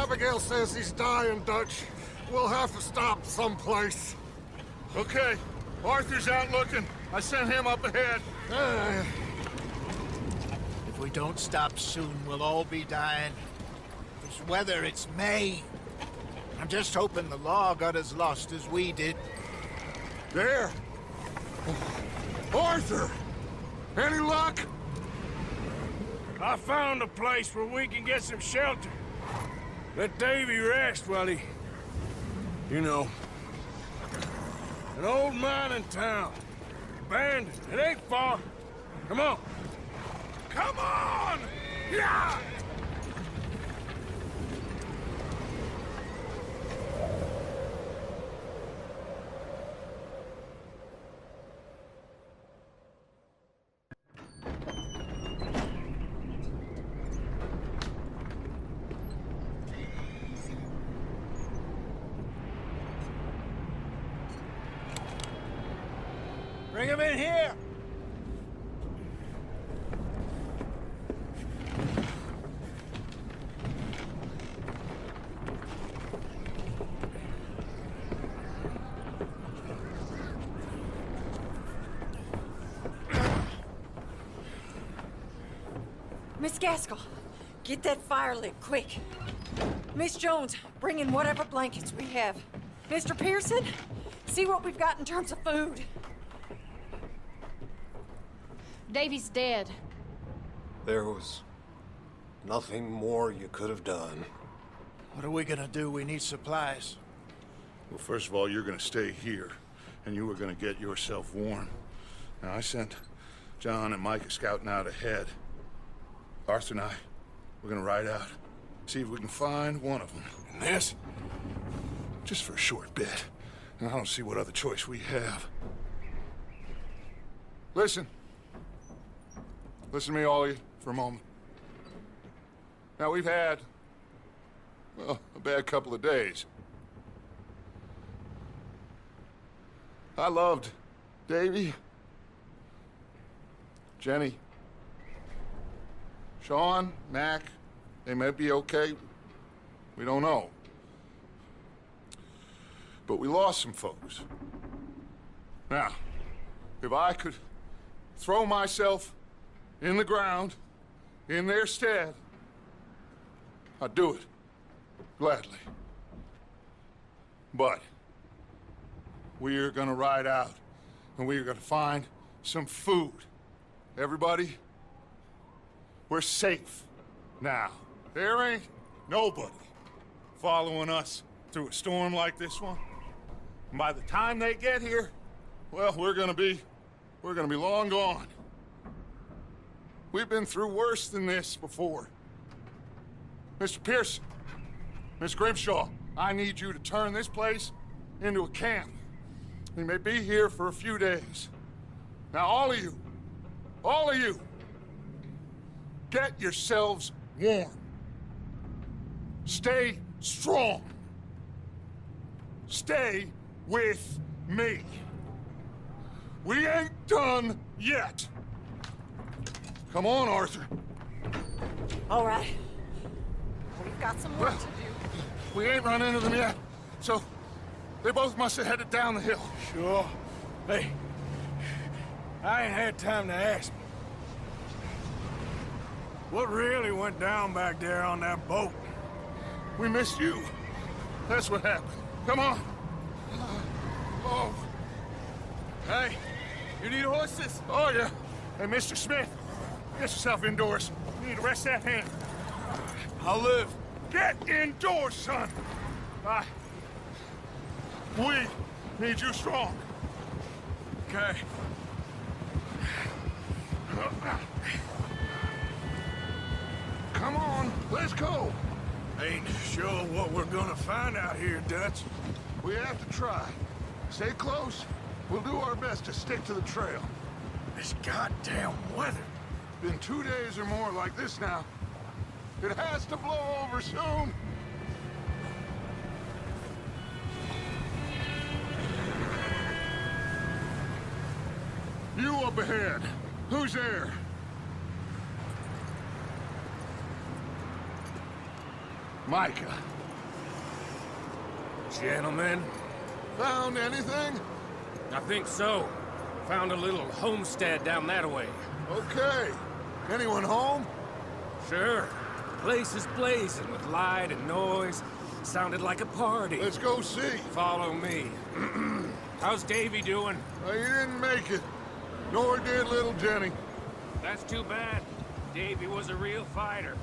Abigail says he's dying, Dutch. We'll have to stop someplace. Okay, Arthur's out looking. I sent him up ahead. If we don't stop soon, we'll all be dying. This weather, it's May. I'm just hoping the law got as lost as we did. There! Arthur! Any luck? I found a place where we can get some shelter. Let Davy rest while he... You know. An old mining town. Abandoned. It ain't far. Come on. Come on! Yeah! Bring him in here! Miss Gaskell, get that fire lit, quick. Miss Jones, bring in whatever blankets we have. Mr. Pearson, see what we've got in terms of food. Davy's dead. There was nothing more you could have done. What are we gonna do? We need supplies. Well, first of all, you're gonna stay here, and you were gonna get yourself warm. Now, I sent John and Micah scouting out ahead. Arthur and I, we're gonna ride out, see if we can find one of them. And this, just for a short bit. And I don't see what other choice we have. Listen. Listen to me, all of you, for a moment. Now, we've had, well, a bad couple of days. I loved Davy, Jenny, Sean, Mac. They may be okay. We don't know. But we lost some folks. Now, if I could throw myself in the ground, in their stead, I'd do it, gladly. But we're gonna ride out, and we're gonna find some food. Everybody, we're safe now. There ain't nobody following us through a storm like this one. And by the time they get here, well, we're gonna be long gone. We've been through worse than this before. Mr. Pearson, Miss Grimshaw, I need you to turn this place into a camp. We may be here for a few days. Now, all of you, get yourselves warm. Stay strong. Stay with me. We ain't done yet. Come on, Arthur. All right. We've got some work to do. We ain't run into them yet, so they both must have headed down the hill. Sure. Hey, I ain't had time to ask. What really went down back there on that boat? We missed you. That's what happened. Come on. Oh. Hey, you need horses? Oh, yeah. Hey, Mr. Smith, get yourself indoors. You need to rest that hand. I'll live. Get indoors, son. We need you strong. Okay. Come on, let's go. Ain't sure what we're gonna find out here, Dutch. We have to try. Stay close. We'll do our best to stick to the trail. This goddamn weather. Been 2 days or more like this now. It has to blow over soon. You up ahead. Who's there? Micah. Gentlemen, Found anything? I think so. Found a little homestead down that way. Okay. Anyone home? Sure. Place is blazing with light and noise. Sounded like a party. Let's go see. Follow me. How's Davy doing? He didn't make it. Nor did little Jenny. That's too bad. Davy was a real fighter.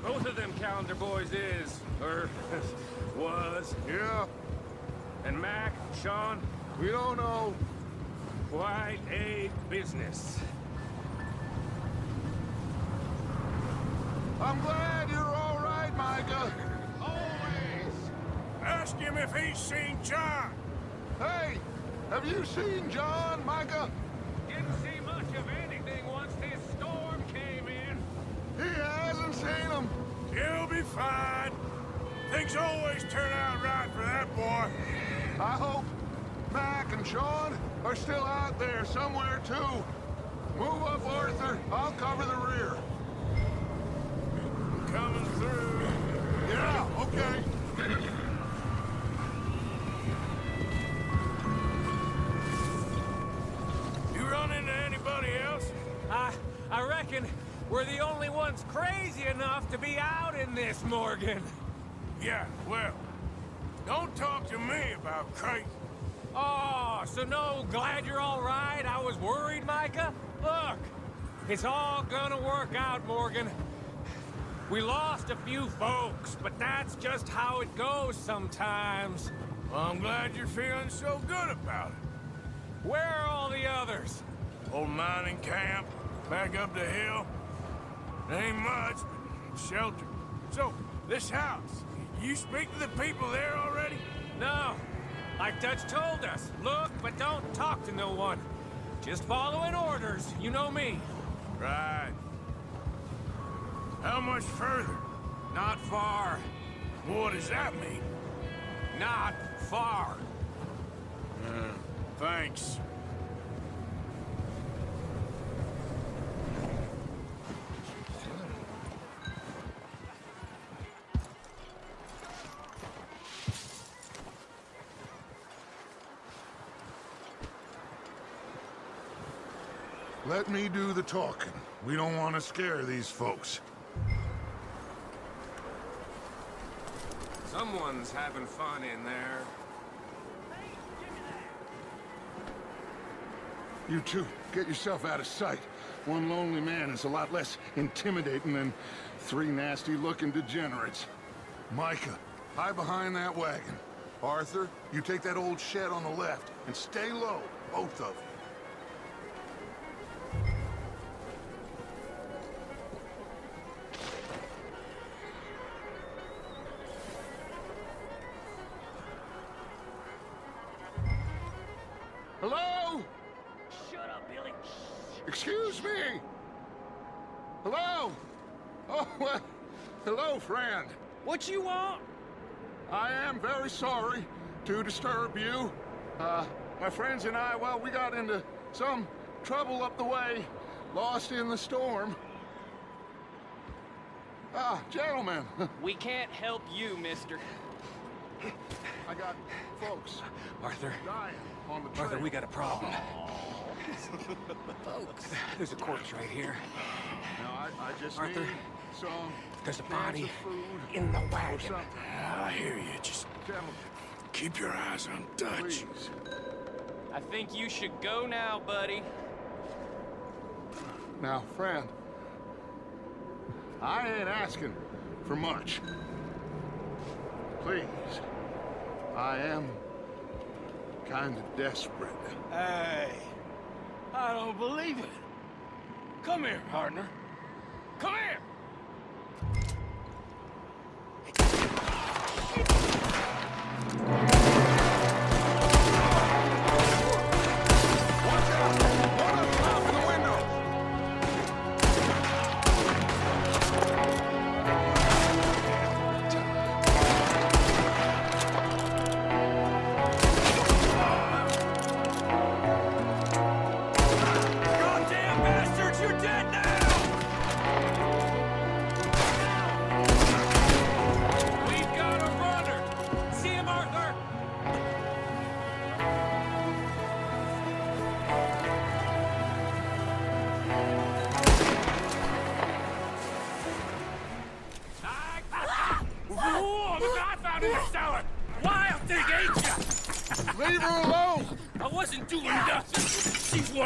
Both of them calendar boys is, or was. Yeah, And Mac, Sean, we don't know. quite a business. I'm glad you're all right, Micah. Always! Ask him if he's seen John. Hey, have you seen John, Micah? Didn't see much of anything once this storm came in. He hasn't seen him. He'll be fine. Things always turn out right for that boy. I hope Mac and Sean are still out there somewhere, too. Move up, Arthur. I'll cover the rear. Coming through. Yeah, okay. You run into anybody else? I reckon we're the only ones crazy enough to be out in this, Morgan. Yeah, well, don't talk to me about crazy. Oh, so no, glad you're all right. I was worried, Micah. Look, it's all gonna work out, Morgan. We lost a few folks, but that's just how it goes sometimes. Well, I'm glad you're feeling so good about it. Where are all the others? Old mining camp, back up the hill. Ain't much, but shelter. So, this house, you speak to the people there already? No, like Dutch told us. Look, but don't talk to no one. Just following orders, you know me. Right. How much further? Not far. What does that mean? Not far. Thanks. Let me do the talking. We don't want to scare these folks. Someone's having fun in there. You two, get yourself out of sight. One lonely man is a lot less intimidating than three nasty-looking degenerates. Micah, hide behind that wagon. Arthur, you take that old shed on the left, and stay low, both of you. Hello? Shut up, Billy. Excuse me? Hello? Oh, well, hello, friend. What you want? I am very sorry to disturb you. My friends and I, well, we got into some trouble up the way, lost in the storm. Gentlemen, We can't help you, mister. I got folks Arthur, dying on the trail. Arthur, we got a problem. There's a corpse right here. Now, I just Arthur, need some there's a cans body of food in the or wagon. something. I hear you. Just Gentlemen, keep your eyes on Dutch. please. I think you should go now, buddy. Now, friend, I ain't asking for much. Please, I am kind of desperate. Hey, I don't believe it. Come here, partner. Come here. Watch out! One up top in the window! Goddamn bastards, you're dead now! We've got a runner.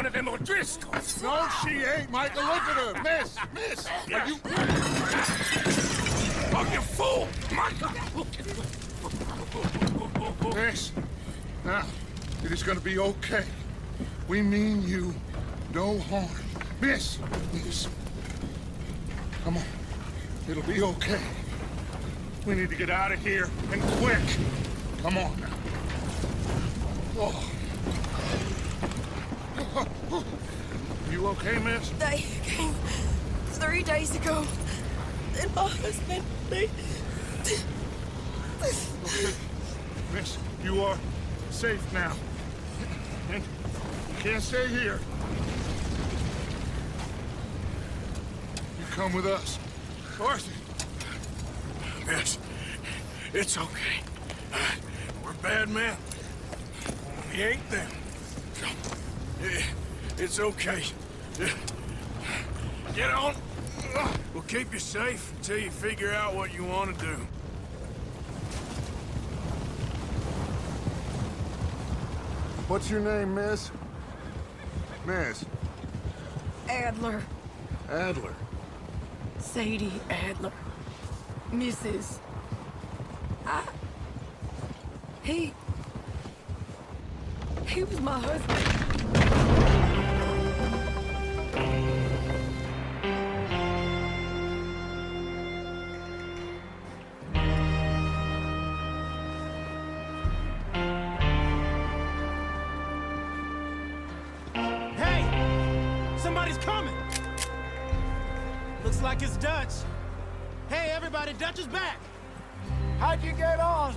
of them O'Driscolls. No, she ain't, Michael. Look at her. Miss, are you... Oh, you fool! Michael! Miss, now, it is gonna be okay. We mean you no harm. Miss, come on. It'll be okay. We need to get out of here, and quick. Come on now. Oh. You okay, miss? They came 3 days ago. And my husband, they... Okay. Miss, you are safe now. And you can't stay here. You come with us. Arthur. Miss, it's okay. We're bad men. We ain't them. It's okay. Get on. We'll keep you safe until you figure out what you want to do. What's your name, miss? Miss. Adler. Adler. Sadie Adler. Mrs. He was my husband. Hey! Somebody's coming! Looks like it's Dutch. Hey, everybody, Dutch is back! How'd you get on?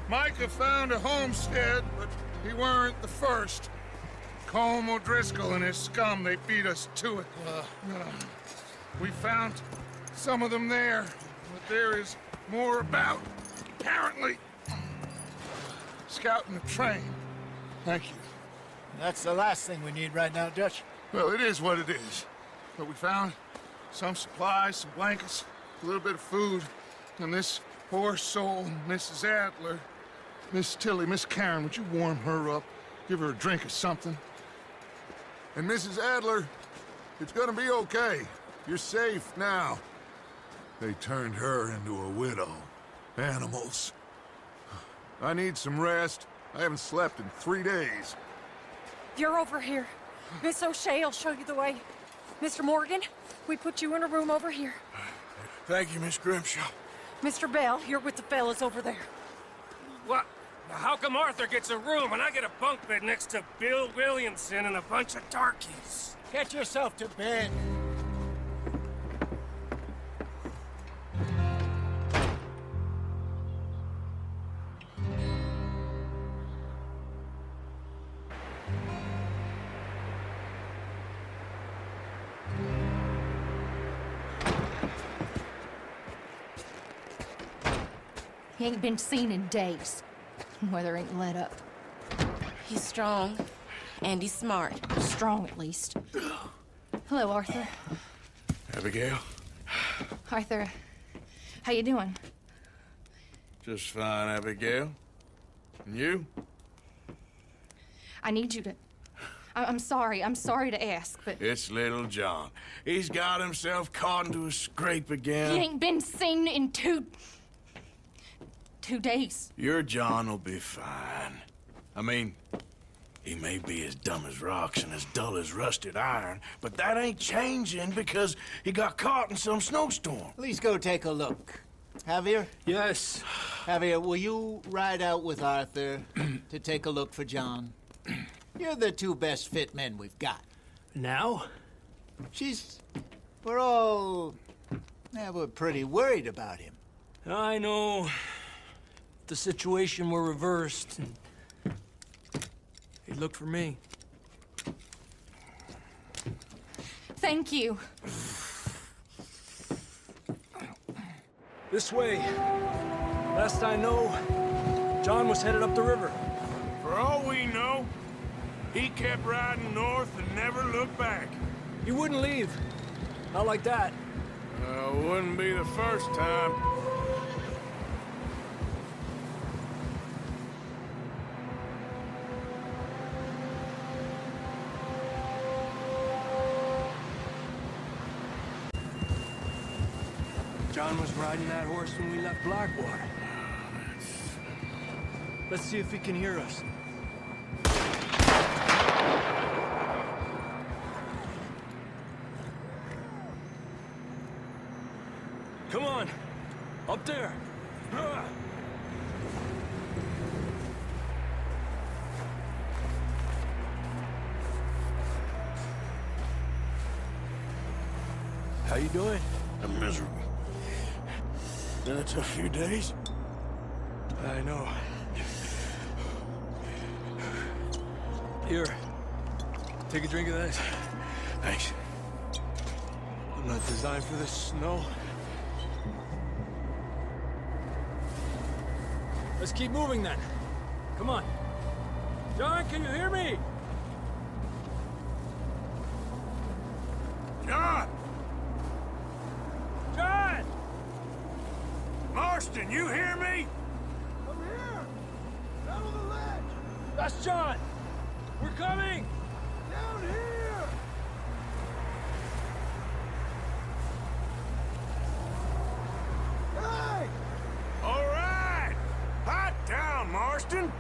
Micah found a homestead, but he weren't the first. Colm O'Driscoll and his scum, they beat us to it. We found some of them there, but there is more about, apparently. Scouting the train. Thank you. That's the last thing we need right now, Dutch. Well, it is what it is. But we found some supplies, some blankets, a little bit of food, and this poor soul, Mrs. Adler, Miss Tilly, Miss Karen, would you warm her up? Give her a drink or something? And Mrs. Adler, it's gonna be okay. You're safe now. They turned her into a widow. Animals. I need some rest. I haven't slept in 3 days. You're over here. Miss O'Shea will show you the way. Mr. Morgan, we put you in a room over here. Thank you, Miss Grimshaw. Mr. Bell, you're with the fellas over there. What? How come Arthur gets a room and I get a bunk bed next to Bill Williamson and a bunch of darkies? Get yourself to bed. He ain't been seen in days. Weather ain't let up. He's strong, and he's smart. Strong, at least. Hello, Arthur. Abigail? Arthur, how you doing? Just fine, Abigail. And you? I need you to... I'm sorry to ask, but... It's little John. He's got himself caught into a scrape again. He ain't been seen in 2 days. Your John will be fine. I mean, he may be as dumb as rocks and as dull as rusted iron, but that ain't changing because he got caught in some snowstorm. Please go take a look. Javier? Yes. Javier, will you ride out with Arthur to take a look for John? You're the 2 best fit men we've got. Now? We're pretty worried about him. I know. If the situation were reversed, he'd look for me. Thank you. This way. Last I know, John was headed up the river. For all we know, he kept riding north and never looked back. He wouldn't leave. Not like that. Wouldn't be the first time. John was riding that horse when we left Blackwater. Let's see if he can hear us. Come on! Up there! How you doing? I'm miserable. Been a tough few days. I know. Here. Take a drink of this. Thanks. I'm not designed for this snow. Let's keep moving then. Come on. John, can you hear me? John! John! Marston, you hear me? I'm here! Down on the ledge! That's John! We're coming! Down here! Hey! All right! Hot down, Marston!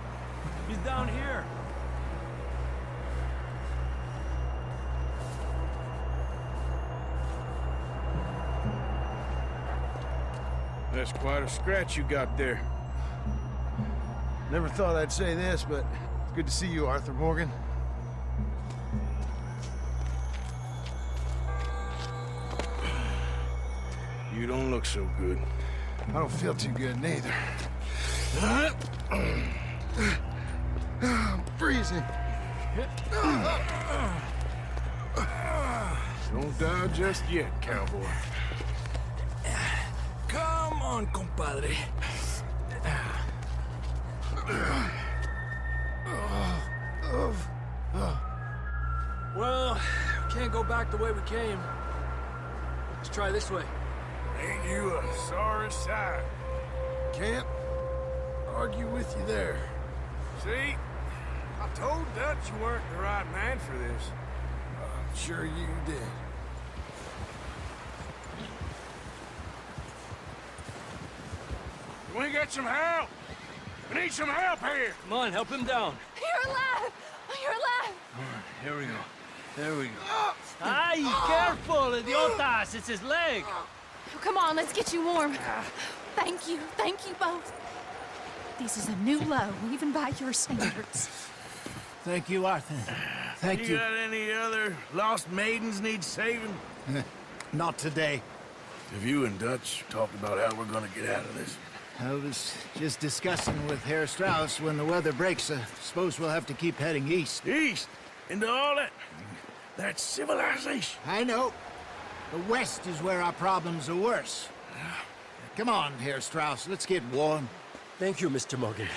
He's down here. That's quite a scratch you got there. Never thought I'd say this, but it's good to see you, Arthur Morgan. You don't look so good. I don't feel too good neither. I'm freezing. Don't die just yet, cowboy. Come on, compadre. Well, can't go back the way we came. Let's try this way. Ain't you a sorry sight? Can't argue with you there. See? I told Dutch you weren't the right man for this. Sure you did. We get some help! We need some help here! Come on, help him down. You're alive! You're alive! Here we go. There we go. Ay, careful, idiotas! It's his leg! Come on, let's get you warm. Thank you both. This is a new low, even by your standards. Thank you, Arthur. Thank you. got any other lost maidens need saving? Not today. Have you and Dutch talked about how we're gonna get out of this? I was just discussing with Herr Strauss when the weather breaks. I suppose we'll have to keep heading east. East? Into all that... That's civilization. I know. The west is where our problems are worse. Come on, Herr Strauss. Let's get warm. Thank you, Mr. Morgan.